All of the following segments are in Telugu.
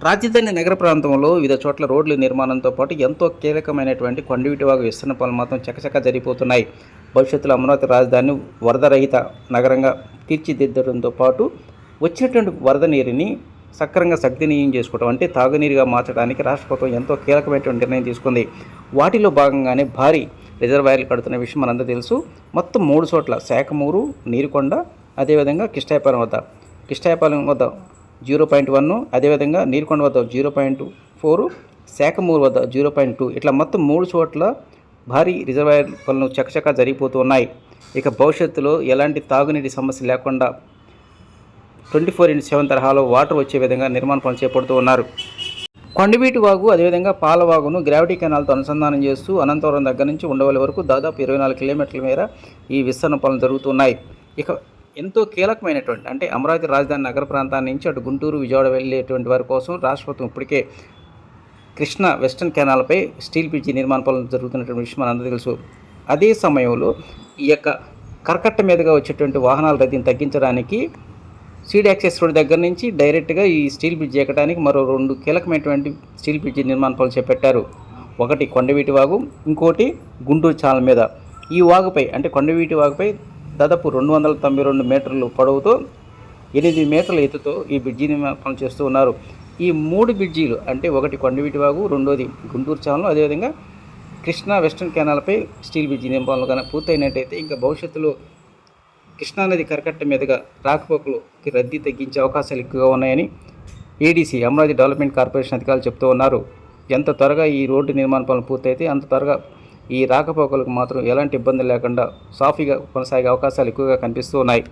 రాజధాని నగర ప్రాంతంలో వివిధ చోట్ల రోడ్ల నిర్మాణంతో పాటు ఎంతో కీలకమైనటువంటి కొండవీటి వాగు విస్తరణ పనులు మాత్రం చకచకా జరిగిపోతున్నాయి. భవిష్యత్తులో అమరావతి రాజధానిని వరదరహిత నగరంగా తీర్చిదిద్దడంతో పాటు వచ్చినటువంటి వరద నీరుని సక్రంగా సద్వినియోగం చేసుకోవడం అంటే తాగునీరుగా మార్చడానికి రాష్ట్ర ప్రభుత్వం ఎంతో కీలకమైనటువంటి నిర్ణయం తీసుకుంది. వాటిలో భాగంగానే భారీ రిజర్వాయర్లు కడుతున్న విషయం మనందరూ తెలుసు. మొత్తం 3 చోట్ల శాఖమూరు, నీరుకొండ, అదేవిధంగా కిష్టాయపాలెం వద్ద 0.1, అదేవిధంగా నీరుకొండ వద్ద 0.4, శాఖమూరు వద్ద 0.2 ఇట్లా మొత్తం 3 చోట్ల భారీ రిజర్వాయర్ పనులు చకచకా జరిగిపోతూ ఉన్నాయి. ఇక భవిష్యత్తులో ఎలాంటి తాగునీటి సమస్య లేకుండా 24/7 తరహాలో వాటర్ వచ్చే విధంగా నిర్మాణ పనులు చేపడుతూ ఉన్నారు. కొండవీటి వాగు అదేవిధంగా పాలవాగును గ్రావిటీ కెనాల్తో అనుసంధానం చేస్తూ అనంతపురం దగ్గర నుంచి ఉండవల్లి వరకు దాదాపు 24 కిలోమీటర్ల మేర ఈ విస్తరణ పనులు జరుగుతున్నాయి. ఇక ఎంతో కీలకమైనటువంటి అంటే అమరావతి రాజధాని నగర ప్రాంతాన్ని నుంచి అటు గుంటూరు, విజయవాడ వెళ్ళేటువంటి వారి కోసం రాష్ట్ర ప్రభుత్వం ఇప్పటికే కృష్ణా వెస్టర్న్ కెనాల్పై స్టీల్ బ్రిడ్జి నిర్మాణ పనులు జరుగుతున్నటువంటి విషయం మనందరూ తెలుసు. అదే సమయంలో ఈ యొక్క కరకట్ట మీదుగా వచ్చేటువంటి వాహనాల రద్దీని తగ్గించడానికి సీడ్ యాక్సెస్ రోడ్ దగ్గర నుంచి డైరెక్ట్గా ఈ స్టీల్ బ్రిడ్జ్ ఎక్కడానికి మరో 2 కీలకమైనటువంటి స్టీల్ బ్రిడ్జి నిర్మాణ పనులు చేపట్టారు. ఒకటి కొండవీటి వాగు, ఇంకోటి గుంటూరు ఛానల్ మీద. ఈ వాగుపై అంటే కొండవీటి వాగుపై దాదాపు 292 మీటర్లు పొడవుతో 8 మీటర్ల ఎత్తుతో ఈ బ్రిడ్జి నిర్మాణ పనులు చేస్తూ ఉన్నారు. ఈ 3 బ్రిడ్జీలు అంటే ఒకటి కొండవీటి వాగు, రెండోది గుంటూరు ఛానల్, అదేవిధంగా కృష్ణా వెస్టర్న్ కెనాల్పై స్టీల్ బ్రిడ్జి నిర్మాణాలు కానీ పూర్తయినట్టయితే ఇంకా భవిష్యత్తులో కృష్ణానది కరకట్ట మీదుగా రాకపోకలుకి రద్దీ తగ్గించే అవకాశాలు ఎక్కువగా ఉన్నాయని ఏడీసీ అమరావతి డెవలప్మెంట్ కార్పొరేషన్ అధికారులు చెప్తూ ఉన్నారు. ఎంత త్వరగా ఈ రోడ్డు నిర్మాణ పనులు పూర్తయితే అంత త్వరగా ఈ రాకపోకలకు మాత్రం ఎలాంటి ఇబ్బంది లేకుండా సాఫీగా కొనసాగే అవకాశాలు ఎక్కువగా కనిపిస్తూ ఉన్నాయి.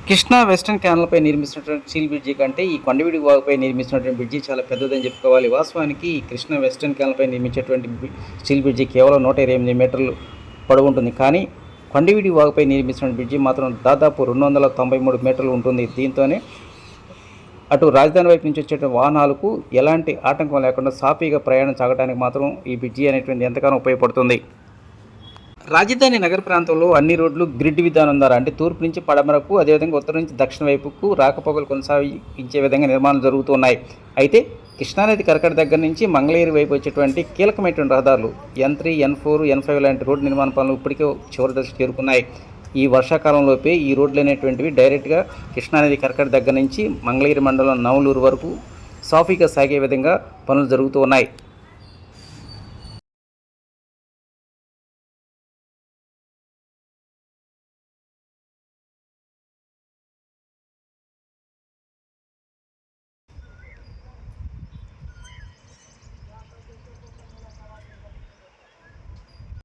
కృష్ణా వెస్టర్న్ కెనాల్పై నిర్మిస్తున్నటువంటి స్టీల్ బ్రిడ్జి కంటే ఈ కొండవీటి వాగుపై నిర్మిస్తున్నటువంటి బ్రిడ్జి చాలా పెద్దదని చెప్పుకోవాలి. వాస్తవానికి ఈ కృష్ణా వెస్టర్న్ కెనాల్పై నిర్మించేటువంటి స్టీల్ బ్రిడ్జి కేవలం 128 మీటర్లు పొడవు ఉంటుంది. కానీ కొండవీటి వాగుపై నిర్మిస్తున్న బ్రిడ్జి మాత్రం దాదాపు 293 మీటర్లు ఉంటుంది. దీంతోనే అటు రాజధాని వైపు నుంచి వచ్చే వాహనాలకు ఎలాంటి ఆటంకం లేకుండా సాఫీగా ప్రయాణం సాగడానికి మాత్రం ఈ బ్రిడ్జి అనేటువంటి ఎంతగానో ఉపయోగపడుతుంది. రాజధాని నగర ప్రాంతంలో అన్ని రోడ్లు గ్రిడ్ విధానం ద్వారా అంటే తూర్పు నుంచి పడమరకు, అదేవిధంగా ఉత్తరం నుంచి దక్షిణ వైపుకు రాకపోకలు కొనసాగించే విధంగా నిర్మాణాలు జరుగుతున్నాయి. అయితే కృష్ణానది కరకట్ట దగ్గర నుంచి మంగళగిరి వైపు వచ్చేటువంటి కీలకమైనటువంటి రహదారులు N3, N4, N5 లాంటి రోడ్డు నిర్మాణ పనులు ఇప్పటికే చివరి దశకు చేరుకున్నాయి. ఈ వర్షాకాలంలోపే ఈ రోడ్లు అనేటువంటివి డైరెక్ట్గా కృష్ణానది కరకట్ట దగ్గర నుంచి మంగళగిరి మండలం నవలూరు వరకు సాఫీగా సాగే విధంగా పనులు జరుగుతూ ఉన్నాయి.